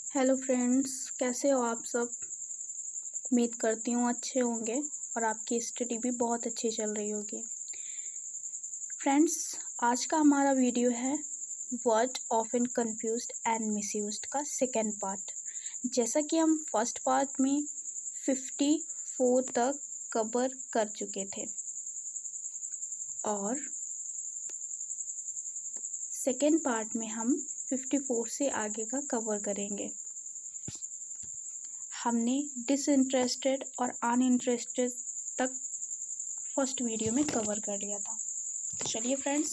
Hello friends, कैसे हो आप सब। उम्मीद करती हूँ अच्छे होंगे और आपकी स्टडी भी बहुत अच्छी चल रही होगी। फ्रेंड्स, आज का हमारा वीडियो है word often confused and misused का सेकेंड पार्ट। जैसा कि हम फर्स्ट पार्ट में 54 तक कवर कर चुके थे और सेकेंड पार्ट में हम 54 से आगे का कवर करेंगे। हमने डिसइंटरेस्टेड और अनइंटरेस्टेड तक फर्स्ट वीडियो में कवर कर लिया था। चलिए फ्रेंड्स,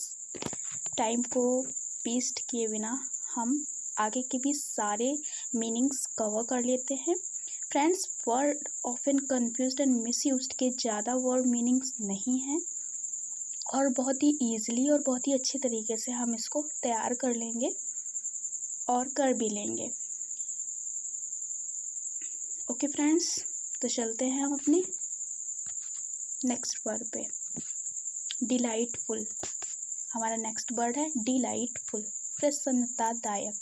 टाइम को वेस्ट किए बिना हम आगे के भी सारे मीनिंग्स कवर कर लेते हैं। Friends, word often confused and misused के ज़्यादा वर्ड मीनिंग्स नहीं हैं और बहुत ही ईजिली और बहुत ही अच्छे तरीके से हम इसको तैयार कर लेंगे और कर भी लेंगे। ओके फ्रेंड्स, तो चलते हैं हम अपने नेक्स्ट वर्ड पे। डिलाइटफुल हमारा नेक्स्ट वर्ड है। डिलाइटफुल प्रसन्नतादायक,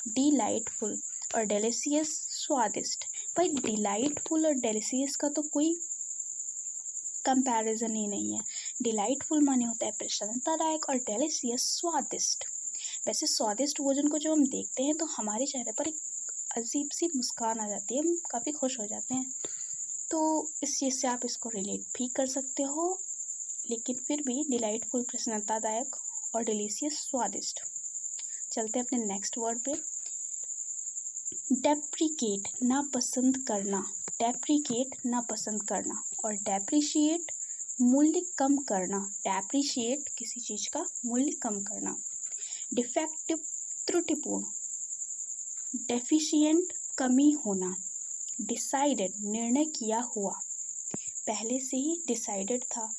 डिलाइटफुल और डेलिशियस स्वादिष्ट। भाई डिलाइटफुल और डेलिशियस का तो कोई कंपैरिजन ही नहीं है। डिलाइटफुल माने होता है प्रसन्नतादायक और डेलिशियस स्वादिष्ट। वैसे स्वादिष्ट भोजन को जब हम देखते हैं तो हमारे चेहरे पर एक अजीब सी मुस्कान आ जाती है, हम काफ़ी खुश हो जाते हैं। तो इस चीज़ से आप इसको रिलेट भी कर सकते हो, लेकिन फिर भी डिलाइटफुल प्रसन्नतादायक और डिलीशियस स्वादिष्ट। चलते हैं अपने नेक्स्ट वर्ड पे। डेप्रिकेट नापसंद करना, डेप्रिकेट नापसंद करना और डेप्रिशिएट मूल्य कम करना। डेप्रिशिएट किसी चीज़ का मूल्य कम करना। डिफेक्टिव त्रुटिपूर्ण, डेफिशिएंट कमी होना। डिसाइडेड निर्णय किया हुआ, पहले से ही डिसाइडेड था,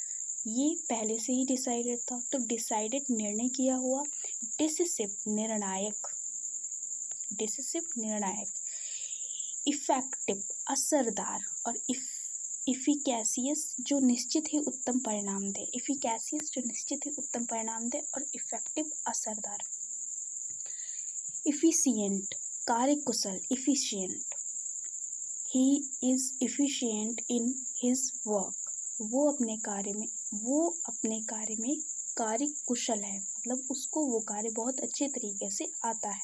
ये पहले से ही डिसाइडेड था तो डिसाइडेड निर्णय किया हुआ। डिसिसिव निर्णायक, डिसिसिव निर्णायक। इफेक्टिव असरदार और इफिकेसियस जो निश्चित ही उत्तम परिणाम दे, इफिकेसियस जो निश्चित ही उत्तम परिणाम दे और इफेक्टिव असरदार। इफिशिएंट कार्यकुशल, efficient, he is efficient in his work, वो अपने कार्य में कार्यकुशल है, मतलब उसको वो कार्य बहुत अच्छे तरीके से आता है।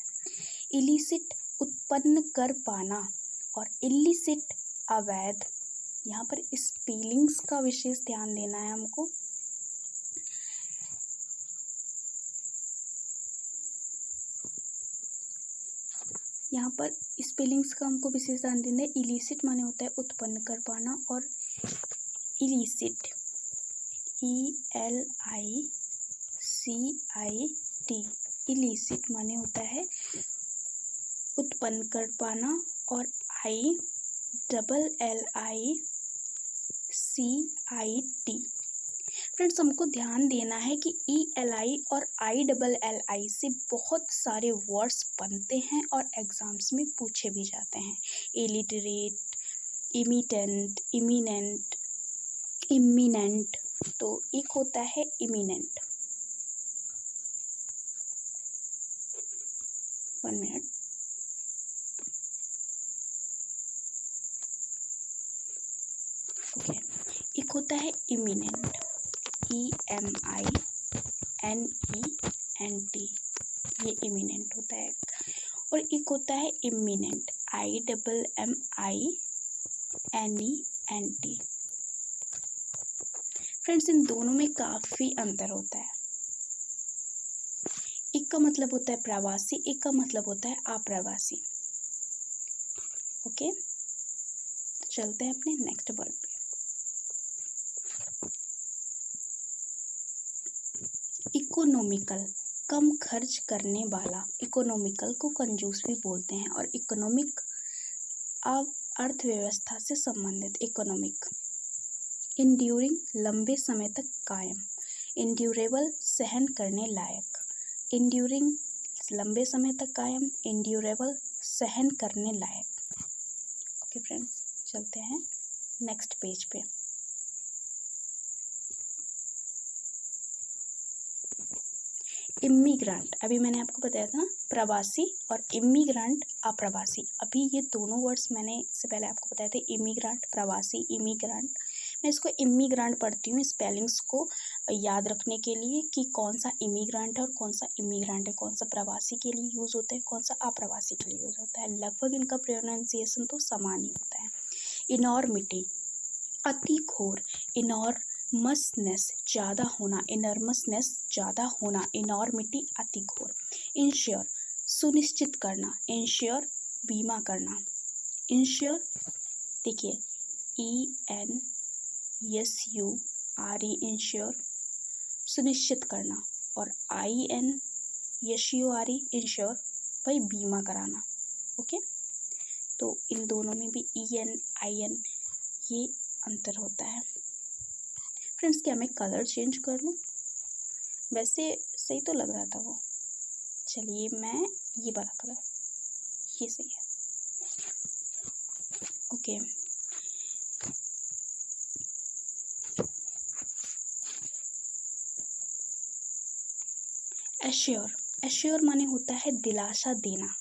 इलिसिट उत्पन्न कर पाना और इलिसिट अवैध। यहाँ पर स्पेलिंग्स का विशेष ध्यान देना है हमको। यहाँ पर स्पेलिंग्स का हमको विशेष ध्यान देना है। इलिसिट माने होता है उत्पन्न कर पाना और इलिसिट ELICIT, इलिसिट माने होता है उत्पन्न कर पाना और ILLICIT। फ्रेंड्स, हमको ध्यान देना है कि ELI और ILLI से बहुत सारे वर्ड्स बनते हैं और एग्जाम्स में पूछे भी जाते हैं। Illiterate, emittent, eminent, imminent. तो एक होता है इमिनेंट। 1 मिनट। ओके, एक होता है इमिनेंट, EMINENT, ये इमिनेंट होता है। और एक होता है इमिनेंट, IMMINENT। फ्रेंड्स, इन दोनों में काफ़ी अंतर होता है। एक का मतलब होता है प्रवासी, एक का मतलब होता है अप्रवासी। ओके, चलते हैं अपने नेक्स्ट वर्ड पे। इकोनॉमिकल कम खर्च करने वाला, इकोनॉमिकल को कंजूस भी बोलते हैं और इकोनॉमिक अर्थव्यवस्था से संबंधित। इकोनॉमिक। इंड्यूरिंग लंबे समय तक कायम, इंड्यूरेबल सहन करने लायक, इंड्यूरिंग लंबे समय तक कायम, इंड्यूरेबल सहन करने लायक। ओके फ्रेंड्स, चलते हैं नेक्स्ट पेज पे। इमिग्रेंट, अभी मैंने आपको बताया था ना, प्रवासी और इमिग्रेंट अप्रवासी। अभी ये दोनों वर्ड्स मैंने इससे पहले आपको बताए थे, इमिग्रेंट, प्रवासी, इमिग्रेंट। मैं इसको इमिग्रेंट पढ़ती हूँ स्पेलिंग्स को याद रखने के लिए कि कौन सा इमिग्रेंट है और कौन सा इमिग्रेंट है, कौन सा प्रवासी के लिए यूज़ होता है, कौन सा अप्रवासी के लिए यूज़ होता है। लगभग इनका प्रोनाउंसिएशन तो समान ही होता है। इनॉर्मिटी, अति घोर, इनॉर्मसनेस, ज़्यादा होना, इनॉर्मसनेस, ज़्यादा होना, इनॉर्मिटी, अति घोर। इंश्योर, सुनिश्चित करना, इंश्योर, बीमा करना। इंश्योर देखिए ENSURE, इंश्योर, सुनिश्चित करना, और INSURE, इंश्योर, भाई बीमा कराना। ओके, तो इन दोनों में भी EN IN ये अंतर होता है। फ्रेंड्स, क्या मैं कलर चेंज कर लूँ? वैसे सही तो लग रहा था वो। चलिए मैं ये वाला कलर, ये सही है। ओके, एश्योर, एश्योर माने होता है दिलासा देना।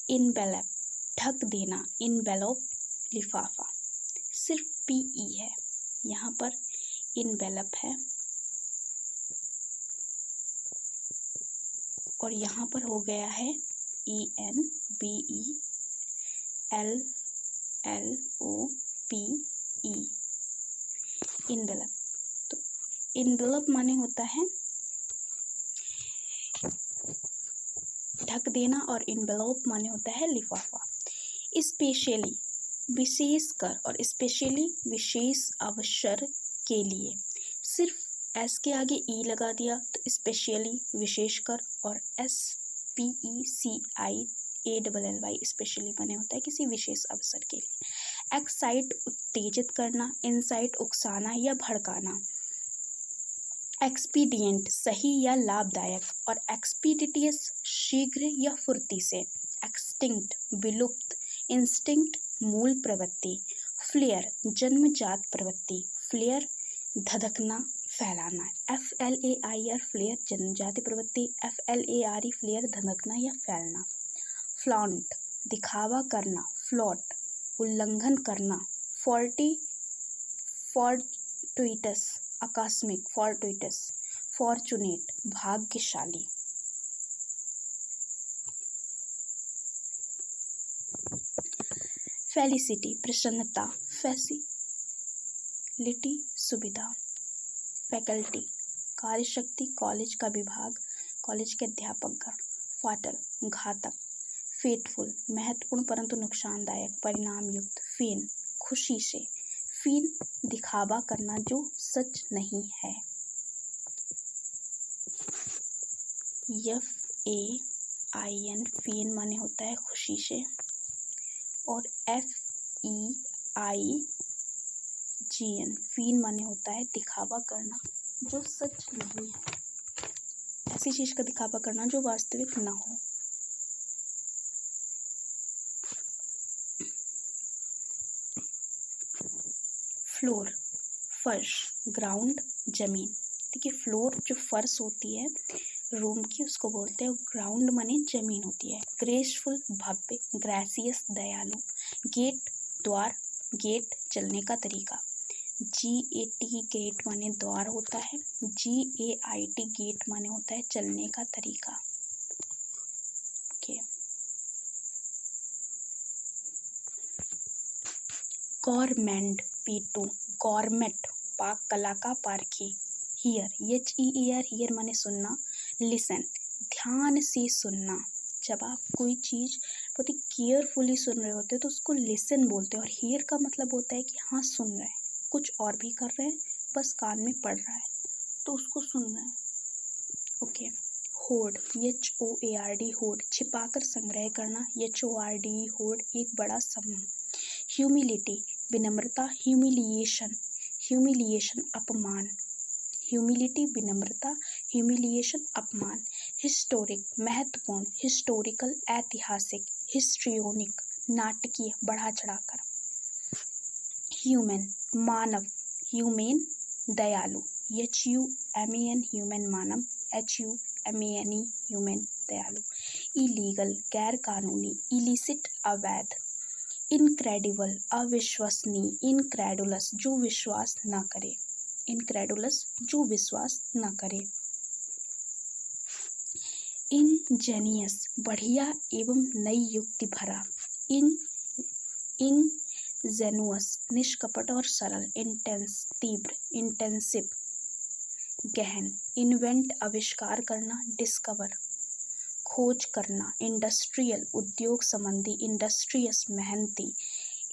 इनवेलप, ढक देना, इनवेलप, लिफाफा। सिर्फ PE है यहाँ पर, इनवेलप है, और यहाँ पर हो गया है ENVELLOPE, इनवेलप। तो इनवेलप माने होता है ढक देना, और इनवेलप माने होता है लिफाफा। स्पेशली, विशेषकर, और स्पेशली, विशेष अवसर के लिए। सिर्फ एस के आगे ई लगा दिया तो स्पेशली, विशेषकर, और SPECIALLY, स्पेशली माने होता है किसी विशेष अवसर के लिए। एक्साइट, उत्तेजित करना, इंसाइट, उकसाना या भड़काना। एक्सपीडियंट, सही या लाभदायक, और एक्सपीडिटियस, शीघ्र या फुर्ती से। एक्सटिंक्ट, विलुप्त, इंस्टिंक्ट, मूल प्रवृत्ति। फ्लेयर, जन्मजात प्रवृत्ति, फ्लेयर, धधकना, फैलाना। FLAIR, फ्लेयर, जन्मजात प्रवृत्ति। FLARE, फ्लेयर, धधकना या फैलना। फ्लॉन्ट, दिखावा करना, फ्लॉट, उल्लंघन करना। फॉर्टुइटस, आकस्मिक, फॉर्टुइटस, फॉर्चुनेट, भाग्यशाली। फेलिसिटी, प्रसन्नता, फैसिलिटी, सुविधा। फैकल्टी, कार्यशक्ति, कॉलेज का विभाग, कॉलेज के अध्यापकगण। फाटल, घातक। फेटफुल, महत्वपूर्ण परंतु नुकसानदायक, परिणाम युक्त। फेन, खुशी से। फीन, दिखावा करना जो सच नहीं है। FAIN, फीन माने होता है खुशी से, और FEIGN, फीन माने होता है दिखावा करना जो सच नहीं है, ऐसी चीज का दिखावा करना जो वास्तविक ना हो। फ्लोर, फर्श, ग्राउंड, जमीन। देखिए, फ्लोर जो फर्श होती है रूम की उसको बोलते हैं, ग्राउंड माने जमीन होती है। ग्रेसफुल, भव्य, ग्रेसियस, दयालु। गेट, द्वार, गेट, चलने का तरीका। GAT, गेट माने द्वार होता है। GAIT, गेट माने होता है चलने का तरीका। ओके, गवर्नमेंट, P2, गवर्नमेंट, पाक कला का पारखी। हियर, HEAR, हियर माने सुनना। लिसन, ध्यान से सुनना। जब आप कोई चीज़ बहुत ही केयरफुली सुन रहे होते हैं तो उसको लिसन बोलते हैं, और हियर का मतलब होता है कि हाँ सुन रहे हैं, कुछ और भी कर रहे हैं, बस कान में पड़ रहा है तो उसको सुन रहे हैं। ओके, होर्ड, HOARD, होर्ड, छिपाकर संग्रह करना। HORD, होर्ड, एक बड़ा समूह। ह्यूमिलिटी, विनम्रता। ह्यूमिलिएशन, ह्यूमिलिएशन, अपमान। ह्यूमिलिटी, विनम्रता, ह्यूमिलिएशन, अपमान। हिस्टोरिक, महत्वपूर्ण। हिस्टोरिकल, ऐतिहासिक। हिस्ट्रियोनिक, नाटकीय, बढ़ा चढ़ाकर। ह्यूमन, मानव। ह्यूमेन, दयालु। HUMAN, ह्यूमन, मानव। MANE ह्यूमन दयालु, इलीगल गैर कानूनी, इलिसिट अवैध, इनक्रेडिबल अविश्वसनीय, इनक्रेडुलस जो विश्वास न करे, इनक्रेडुलस जो विश्वास न करे, इंजेनियस बढ़िया एवं नई युक्ति भरा, इंजेनुअस निष्कपट और सरल, इंटेंस तीव्र, इंटेंसिव गहन, इन्वेंट आविष्कार करना, डिस्कवर खोज करना, इंडस्ट्रियल उद्योग संबंधी, इंडस्ट्रियस मेहनती,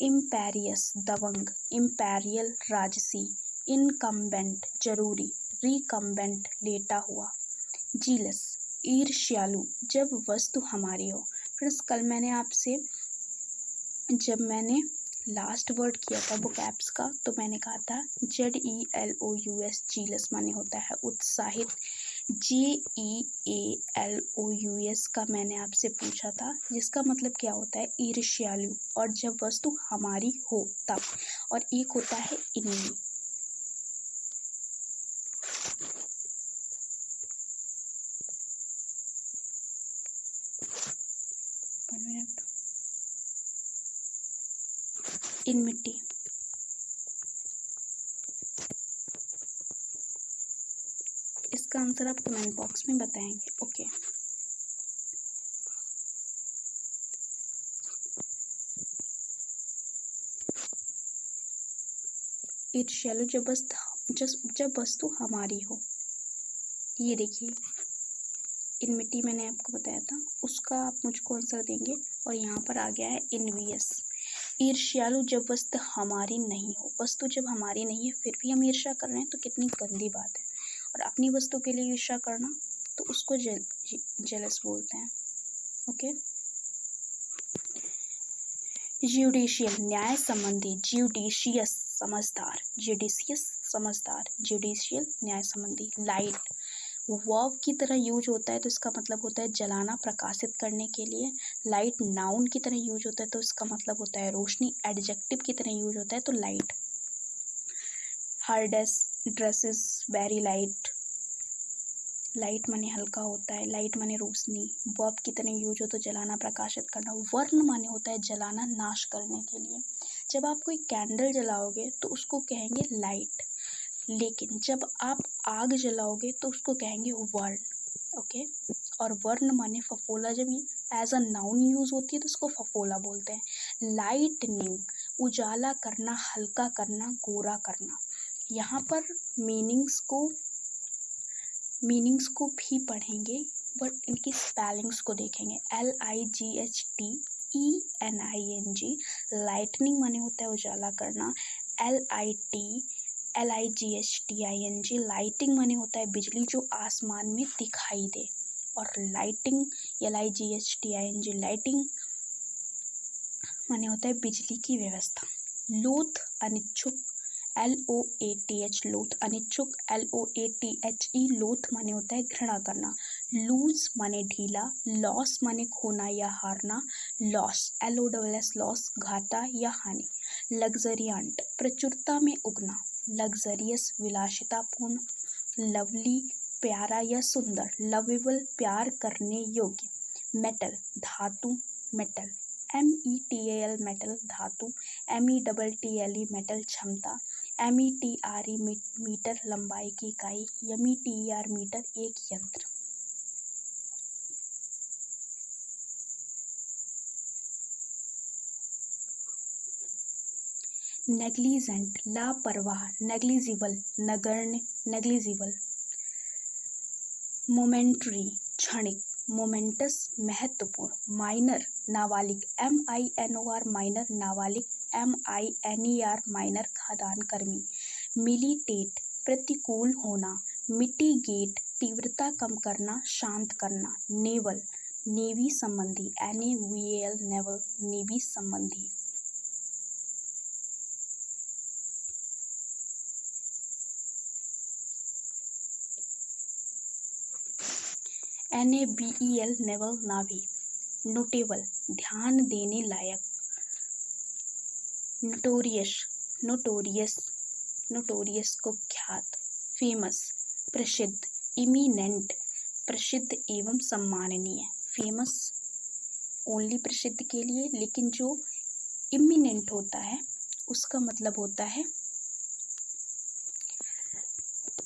इम्पेरियस दबंग, इम्पेरियल राजसी, इनकम्बेंट जरूरी, रिकम्बेंट लेटा हुआ, जीलस ईर्ष्यालु जब वस्तु हमारी हो। फ्रेंड्स कल मैंने आपसे जब मैंने लास्ट वर्ड किया था वोकैब्स का तो मैंने कहा था JELOUS जीलस माने होता है उत्साहित, JEALOUS का मैंने आपसे पूछा था जिसका मतलब क्या होता है ईर्ष्यालु और जब वस्तु हमारी हो तब, और एक होता है इनमी। इनमिटी, इसका आंसर आप कमेंट बॉक्स में बताएंगे। ओके ईर्ष्यालु जब वस्तु हमारी हो। ये देखिए इनमिटी मैंने आपको बताया था उसका आप मुझको आंसर देंगे, और यहाँ पर आ गया है इनवियस। ईर्ष्यालु जब वस्तु हमारी नहीं हो, वस्तु जब हमारी नहीं है फिर भी हम ईर्ष्या कर रहे हैं तो कितनी गंदी बात है, और अपनी वस्तु के लिए ईर्ष्या करना तो उसको जेलस बोलते हैं। ओके ज्यूडिशियल न्याय संबंधी, ज्यूडिशियस समझदार, ज्यूडिशियस समझदार, ज्यूडिशियल न्याय संबंधी, लाइट वर्ब की तरह यूज होता है तो इसका मतलब होता है जलाना, प्रकाशित करने के लिए। लाइट नाउन की तरह यूज होता है तो इसका मतलब होता है रोशनी। एडजेक्टिव की तरह यूज होता है तो light. Her dress is very light, light माने हल्का होता है, लाइट माने रोशनी। वर्ब की तरह यूज हो तो जलाना, प्रकाशित करना। वर्ण माने होता है जलाना, नाश करने के लिए। जब आप कोई कैंडल जलाओगे तो उसको कहेंगे लाइट, लेकिन जब आप आग जलाओगे तो उसको कहेंगे वर्ण। ओके और वर्ण माने फफोला, जब ये एज अ नाउन यूज होती है तो उसको फफोला बोलते हैं। लाइटनिंग उजाला करना, हल्का करना, गोरा करना। यहाँ पर मीनिंग्स को भी पढ़ेंगे बट इनकी स्पेलिंग्स को देखेंगे। LIGHTENING लाइटनिंग माने होता है उजाला करना। LIGHTING लाइटिंग माने होता है बिजली जो आसमान में दिखाई दे। और लाइटिंग LIGHTING लाइटिंग माने होता है बिजली की व्यवस्था। लोथ अनिच्छुक LOATH लोथ अनिच्छुक LOATHE लोथ माने होता है घृणा करना। लूज माने ढीला, लॉस माने खोना या हारना। लॉस LOSS लॉस घाटा या हानि। लग्जरियंट प्रचुरता में उगना। लग्जरियस विलासितापूर्ण। लवली प्यारा या सुंदर। लवेबल प्यार करने योग्य। मेटल धातु, मेटल METAL मेटल धातु। METTLE मेटल क्षमता। METRE मीटर लंबाई की इकाई। METER मीटर एक यंत्र। नेग्लिजेंट लापरवाह। नेग्लिजिबल नगण्य, नेग्लिजिबल। मोमेंट्री क्षणिक। मोमेंटस महत्वपूर्ण। माइनर नाबालिग MINOR माइनर नाबालिग। MINER माइनर खाद्यान्न कर्मी। मिलिटेट प्रतिकूल होना। मिटिगेट तीव्रता कम करना, शांत करना। नेवल नेवी संबंधी। NAVAL नेवल नेवी संबंधी। NAVEL नेवल नाभी। नोटेबल ध्यान देने लायक। नोटोरियस कुख्यात। फेमस प्रसिद्ध। इमिनेंट प्रसिद्ध एवं सम्माननीय, फेमस ओनली प्रसिद्ध के लिए, लेकिन जो इमिनेंट होता है उसका मतलब होता है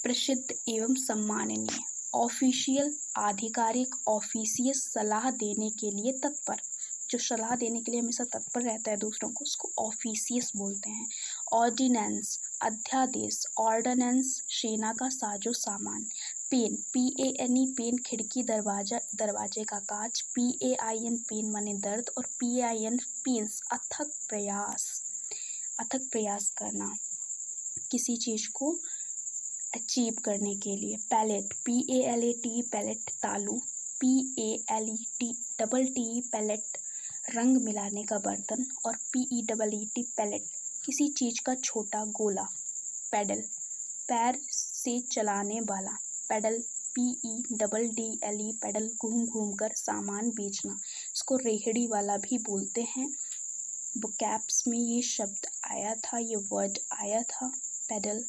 प्रसिद्ध एवं सम्माननीय। ऑफिशियल, आधिकारिक, ऑफिशियस, सलाह देने के लिए तत्पर, जो सलाह देने के लिए हमेशा तत्पर रहता है दूसरों को, उसको ऑफिशियस बोलते हैं। ऑर्डिनेंस, अध्यादेश, ऑर्डिनेंस, सेना का साजो सामान। पेन, PANE, पेन, खिड़की, दरवाजा, दरवाजे का कांच। PAIN, पेन माने दर्द, और PAIN, पेंस, अथक प्रयास, अथक प्रयास करना किसी चीज को अचीव करने के लिए। पैलेट, PALAT, पैलेट, तालू। PALET, पैलेट, रंग मिलाने का बर्तन, और PEET, पैलेट, किसी चीज का छोटा गोला। पैडल, पैर से चलाने वाला, पैडल। PEDDLE, पैडल, घूम घूम कर सामान बेचना, इसको रेहड़ी वाला भी बोलते हैं। वोकैब्स में ये शब्द आया था, ये वर्ड आया था, पैडल।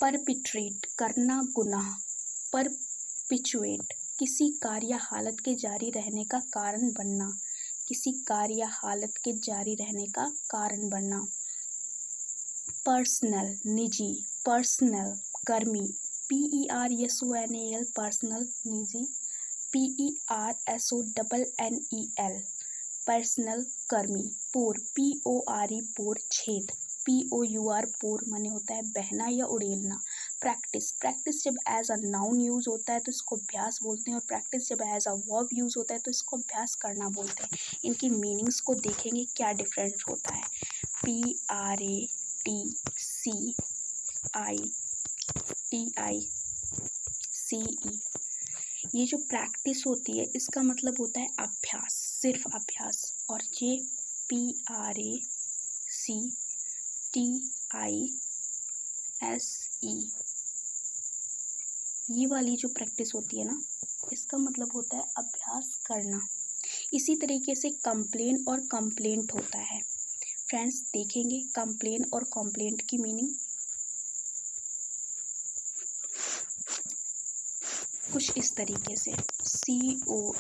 परपिट्रेट, करना, गुनाह। परपिचुएट, किसी कार्य या हालत के जारी रहने का कारण बनना, किसी कार्य या हालत के जारी रहने का कारण बनना। पर्सनल, निजी। पर्सनल, कर्मी। PERSONAL, पर्सनल, निजी। PERSONNEL, पर्सनल, कर्मी। पोर, PORE, पोर, छेद। POUR, पोर माने होता है बहना या उड़ेलना। प्रैक्टिस, प्रैक्टिस जब एज अ नाउन यूज होता है तो इसको अभ्यास बोलते हैं, और प्रैक्टिस जब एज अ वर्ब यूज होता है तो इसको अभ्यास करना बोलते हैं। इनकी मीनिंग्स को देखेंगे क्या डिफरेंस होता है। PRACTICE, ये जो प्रैक्टिस होती है इसका मतलब होता है अभ्यास, सिर्फ अभ्यास। और ये PRACTICE, ये वाली जो प्रैक्टिस होती है ना, इसका मतलब होता है अभ्यास करना। इसी तरीके से कंप्लेन और कंप्लेंट होता है। फ्रेंड्स देखेंगे कंप्लेन और कंप्लेंट की मीनिंग कुछ इस तरीके से। COMPLAIN,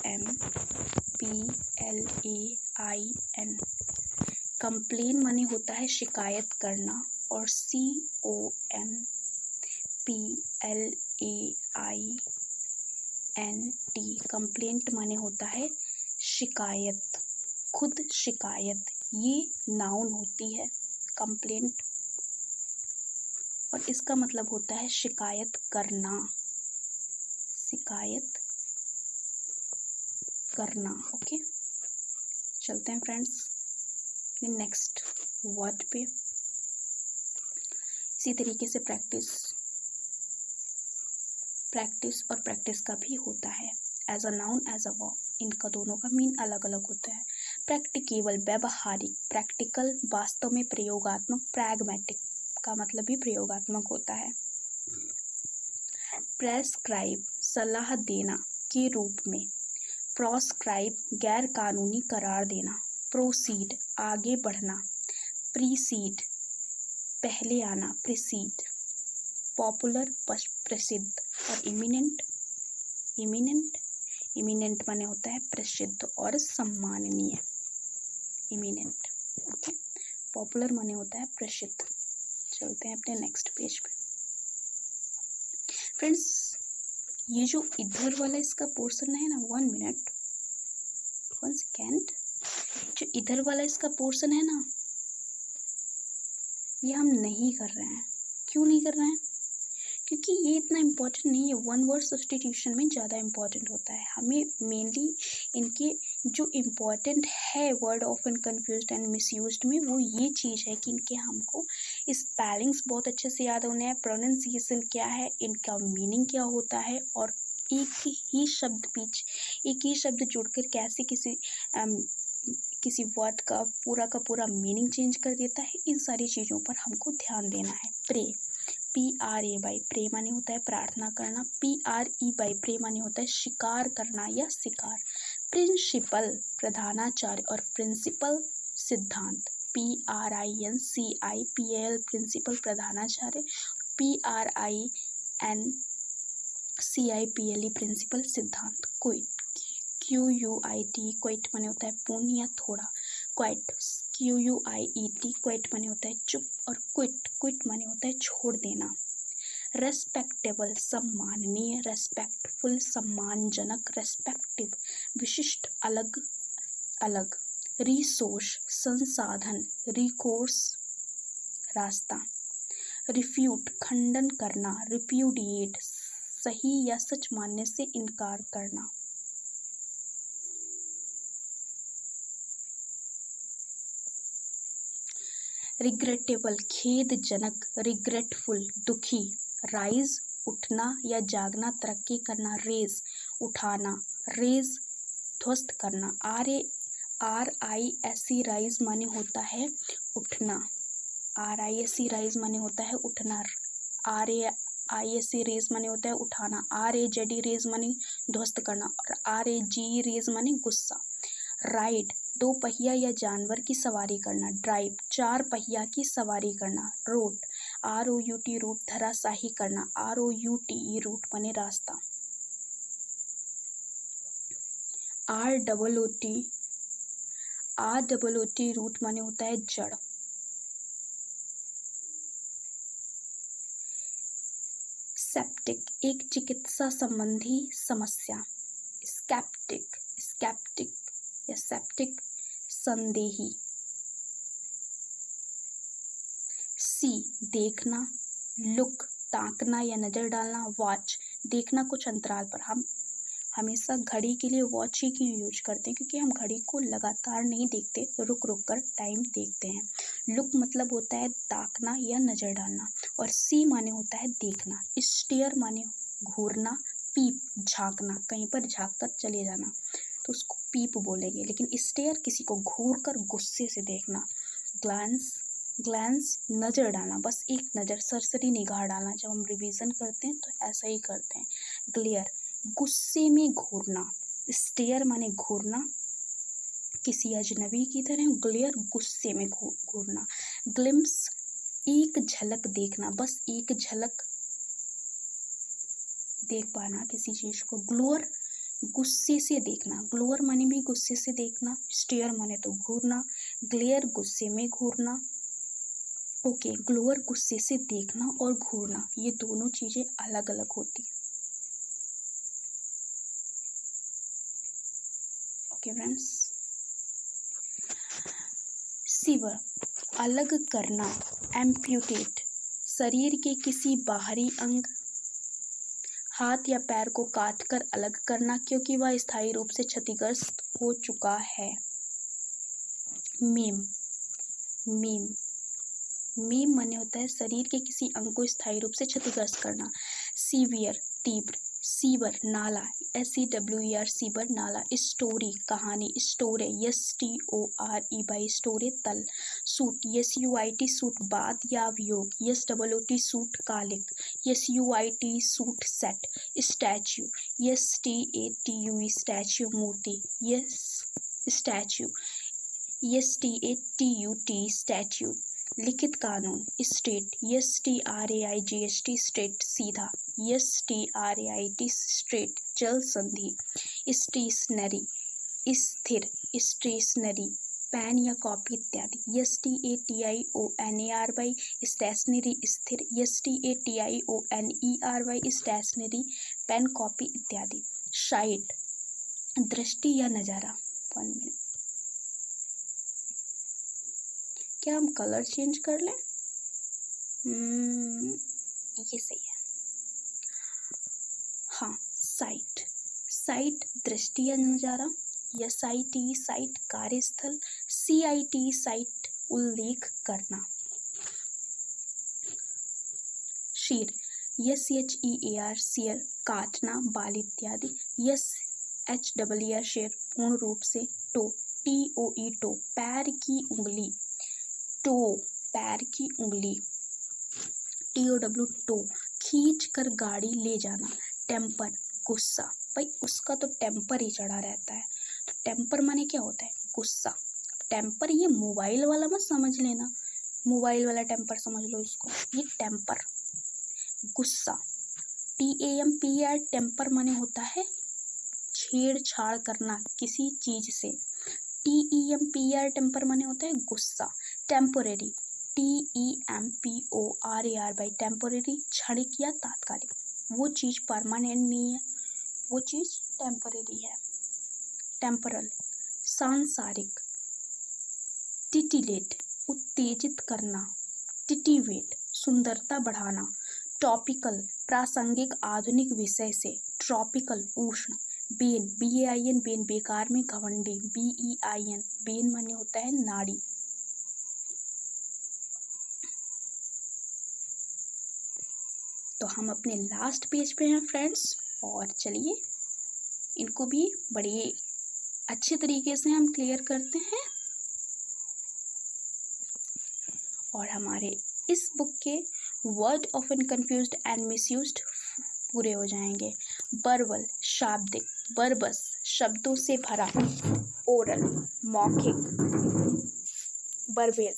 कंप्लेन माने होता है शिकायत करना, और COMPLAINT, कंप्लेंट माने होता है शिकायत, खुद शिकायत। ये नाउन होती है कंप्लेंट, और इसका मतलब होता है शिकायत करना, शिकायत करना। ओके, चलते हैं फ्रेंड्स नेक्स्ट वर्ड पे। इसी तरीके से प्रैक्टिस और प्रैक्टिस का भी होता है, as a noun, as a verb. इनका दोनों का मीन अलग अलग होता है। प्रैक्टिकेबल, व्यवहारिक। प्रैक्टिकल, वास्तव में प्रयोगात्मक। प्रैग्मेटिक का मतलब भी प्रयोगात्मक होता है। प्रेस्क्राइब, सलाह देना के रूप में। प्रोस्क्राइब, गैर कानूनी करार देना। प्रोसीड, आगे बढ़ना। प्रीसीड, पहले आना, प्रीसीड। पॉपुलर, प्रसिद्ध। और इमिनेंट माने होता है प्रसिद्ध और सम्माननीय। Imminent, okay. पॉपुलर माने होता है प्रसिद्ध। चलते हैं अपने नेक्स्ट पेज पे। फ्रेंड्स ये जो इधर वाला इसका पोर्शन है ना, 1 मिनट 1 सेकेंड, जो इधर वाला इसका पोर्शन है ना, ये हम नहीं कर रहे हैं। क्यों नहीं कर रहे हैं? क्योंकि ये इतना इम्पोर्टेंट नहीं है। 1 वर्ड सब्स्टिट्यूशन में ज़्यादा इम्पोर्टेंट होता है। हमें मेनली इनके जो इम्पोर्टेंट है word often confused and misused में, वो ये चीज़ है कि इनके हमको स्पेलिंग्स बहुत अच्छे से याद होने हैं, प्रोनाउंसिएशन क्या है, इनका मीनिंग क्या होता है, और एक ही शब्द जुड़कर कैसे किसी वर्ड का पूरा मीनिंग चेंज कर देता है, इन सारी चीज़ों पर हमको ध्यान देना है। प्रे, PRAY, प्रे माने होता है प्रार्थना करना। PREY, प्रे माने होता है शिकार करना या शिकार। प्रिंसिपल, प्रधानाचार्य, और प्रिंसिपल, सिद्धांत। PRINCIPAL, प्रिंसिपल, प्रधानाचार्य। PRINCIPLE प्रिंसिपल सिद्धांत। क्विट QUIT क्विट माने होता है पूर्ण या थोड़ा। क्वाइट QUIET क्विट माने होता है चुप। और क्विट माने होता है छोड़ देना। रेस्पेक्टेबल सम्माननीय, रेस्पेक्टफुल सम्मानजनक, रेस्पेक्टिव विशिष्ट अलग अलग, रिसोर्स संसाधन, रिकोर्स रास्ता, रिफ्यूट खंडन करना, रिप्यूडिएट सही या सच मानने से इनकार करना। रिग्रेटेबल खेदजनक, रिग्रेटफुल दुखी, राइज उठना या जागना, तरक्की करना, रेज उठाना, रेज ध्वस्त करना। RISE राइज माने होता है उठना। RISE राइज माने होता है उठना। RAISE रेज माने होता है उठाना। RAZE रेज माने ध्वस्त करना। और RAGE रेज माने गुस्सा। राइड दो पहिया या जानवर की सवारी करना। ड्राइव चार पहिया की सवारी करना। रोड ROUT रूट धराशाही करना। ROUTE रूट माने रास्ता। ROOT रूट माने होता है जड़। सेप्टिक एक चिकित्सा संबंधी समस्या। स्केप्टिक या सेप्टिक संदेही। सी देखना, लुक ताकना या नजर डालना, वॉच देखना कुछ अंतराल पर। हम हमेशा घड़ी के लिए वॉच ही क्यों यूज करते हैं? क्योंकि हम घड़ी को लगातार नहीं देखते, रुक रुक कर टाइम देखते हैं। लुक मतलब होता है ताकना या नजर डालना। और सी माने होता है देखना। स्टेयर माने घूरना। पीप झांकना, कहीं पर झांक कर चले जाना तो उसको पीप बोलेंगे। लेकिन स्टेयर किसी को घूर कर गुस्से से देखना। ग्लैंस नजर डालना, बस एक नज़र सरसरी निगाह डालना। जब हम रिवीजन करते हैं तो ऐसा ही करते हैं। ग्लेयर गुस्से में घूरना। स्टेयर माने घूरना किसी अजनबी की तरह। ग्लेयर गुस्से में घूरना। ग्लिम्स एक झलक देखना, बस एक झलक देख पाना किसी चीज को। ग्लोअर गुस्से से देखना। ग्लोअर माने भी गुस्से से देखना। स्टेयर माने तो घूरना। ग्लेयर गुस्से में घूरना। ओके, ग्लोअर गुस्से से देखना और घूरना ये दोनों चीजें अलग अलग होती हैं। ओके फ्रेंड्स, सीवर अलग करना। एम्प्यूटेट शरीर के किसी बाहरी अंग, हाथ या पैर को काटकर अलग करना क्योंकि वह स्थायी रूप से क्षतिग्रस्त हो चुका है। मीम माने होता है शरीर के किसी अंग को स्थायी रूप से क्षतिग्रस्त करना। सीवियर तीव्र। सीवर नाला SEWER सीवर नाला। स्टोरी कहानी। स्टोरे STORE स्टोरे तल। सूट SUIT सूट बात या अभियोग। SOOT सूट कालिक। SUIT suit set. Statue STATUE statue मूर्ति। Statue STATUT statue. लिखित कानून। स्टेट STRAIGST स्टेट सीधा। STRAIT स्ट्रेट जल संधि। स्टेशनरी स्थिर। स्टेशनरी पेन या कॉपी इत्यादि। STATIONERY स्टेशनरी स्थिर। STATIONERY स्टेशनरी पेन कॉपी इत्यादि। साइट दृष्टि या नज़ारा। 1 मिनट, क्या हम कलर चेंज कर लें? ये सही है। हाँ, साइट दृष्टि या नज़ारा। SIT साइट कार्यस्थल। CIT साइट उल्लेख करना। शीर SHEAR शेर काटना बाल इत्यादि। SHER शेर पूर्ण रूप से। टो TOE टो पैर की उंगली। टो पैर की उंगली। TOW टो खींच कर गाड़ी ले जाना। टेम्पर गुस्सा। भाई उसका तो टेम्पर ही चढ़ा रहता है, तो टेम्पर माने क्या होता है? गुस्सा। टेम्पर ये मोबाइल वाला मत समझ लेना, मोबाइल वाला टेम्पर समझ लो इसको। ये टेम्पर गुस्सा। TAMPER टेम्पर माने होता है छेड़छाड़ करना किसी चीज से। TEMPER टेम्पर माने होता है गुस्सा। टेम्पोरेरी, TEMPORAR बाई टेम्पोरेरी, क्षणिक या तात्कालिक। वो चीज परमानेंट नहीं है, वो चीज टेम्परेरी है। टेम्परल, सांसारिक। टिटिलेट, उत्तेजित करना। टिटिवेट, सुंदरता बढ़ाना। टॉपिकल, प्रासंगिक आधुनिक विषय से। ट्रॉपिकल, उष्ण। बेन, BAIN बेन, बेकार में घमंडी। BEIN बेन माने होता है नाड़ी। तो हम अपने लास्ट पेज पे हैं फ्रेंड्स, और चलिए इनको भी बड़े अच्छे तरीके से हम क्लियर करते हैं और हमारे इस बुक के word often confused and misused पूरे हो जाएंगे। बर्बल, शाब्दिक। बर्बस, शब्दों से भरा। ओरल, मौखिक। बर्बेज,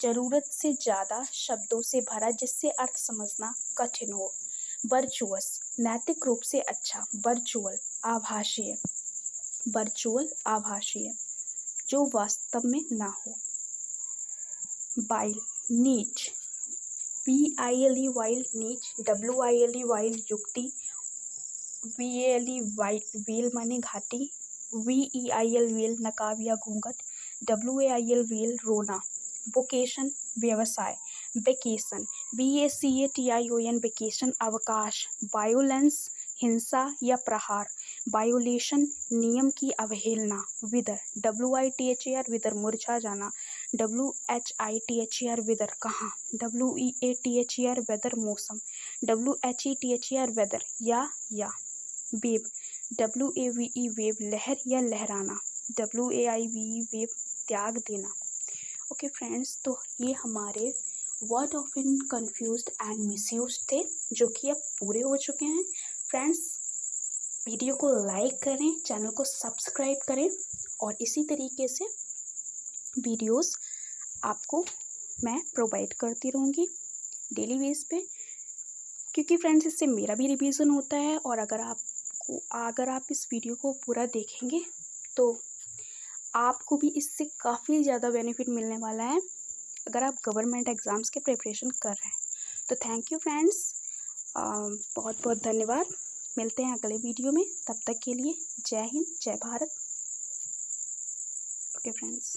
जरूरत से ज्यादा शब्दों से भरा जिससे अर्थ समझना कठिन हो। वर्चुअस, नैतिक रूप से अच्छा। वर्चुअल, आभासीय। वर्चुअल, आभासीय, जो वास्तव में ना हो। बाइल, नीच। BILE वाइल, नीच। WILE वाइल, युक्ति। VALE वेल माने घाटी। VEIL वेल, नकाब या घूंघट। WAIL वेल, रोना। वोकेशन, व्यवसाय। वेकेशन, VACATION वेकेशन, अवकाश। वायोलेंस, हिंसा या प्रहार। वायोलेशन, नियम की अवहेलना। विदर, WITHER विदर, मुरझा जाना। WHITHER विदर, कहाँ। WEATHER वेदर, मौसम। WHETHER वेदर, या। वेव, WAVE वेव, लहर या लहराना। WAIVE वेव, त्याग देना। ओके फ्रेंड्स, तो ये हमारे word of in confused and misused थे, जो कि अब पूरे हो चुके हैं। फ्रेंड्स, वीडियो को लाइक करें, चैनल को सब्सक्राइब करें, और इसी तरीके से वीडियोस आपको मैं प्रोवाइड करती रहूँगी डेली बेस पे, क्योंकि फ्रेंड्स इससे मेरा भी रिवीजन होता है। और अगर आप इस वीडियो को पूरा देखेंगे तो आपको भी इससे काफ़ी ज़्यादा बेनिफिट मिलने वाला है अगर आप गवर्नमेंट एग्ज़ाम्स के प्रिपरेशन कर रहे हैं। तो थैंक यू फ्रेंड्स, बहुत बहुत धन्यवाद। मिलते हैं अगले वीडियो में, तब तक के लिए जय हिंद, जय भारत। Okay friends.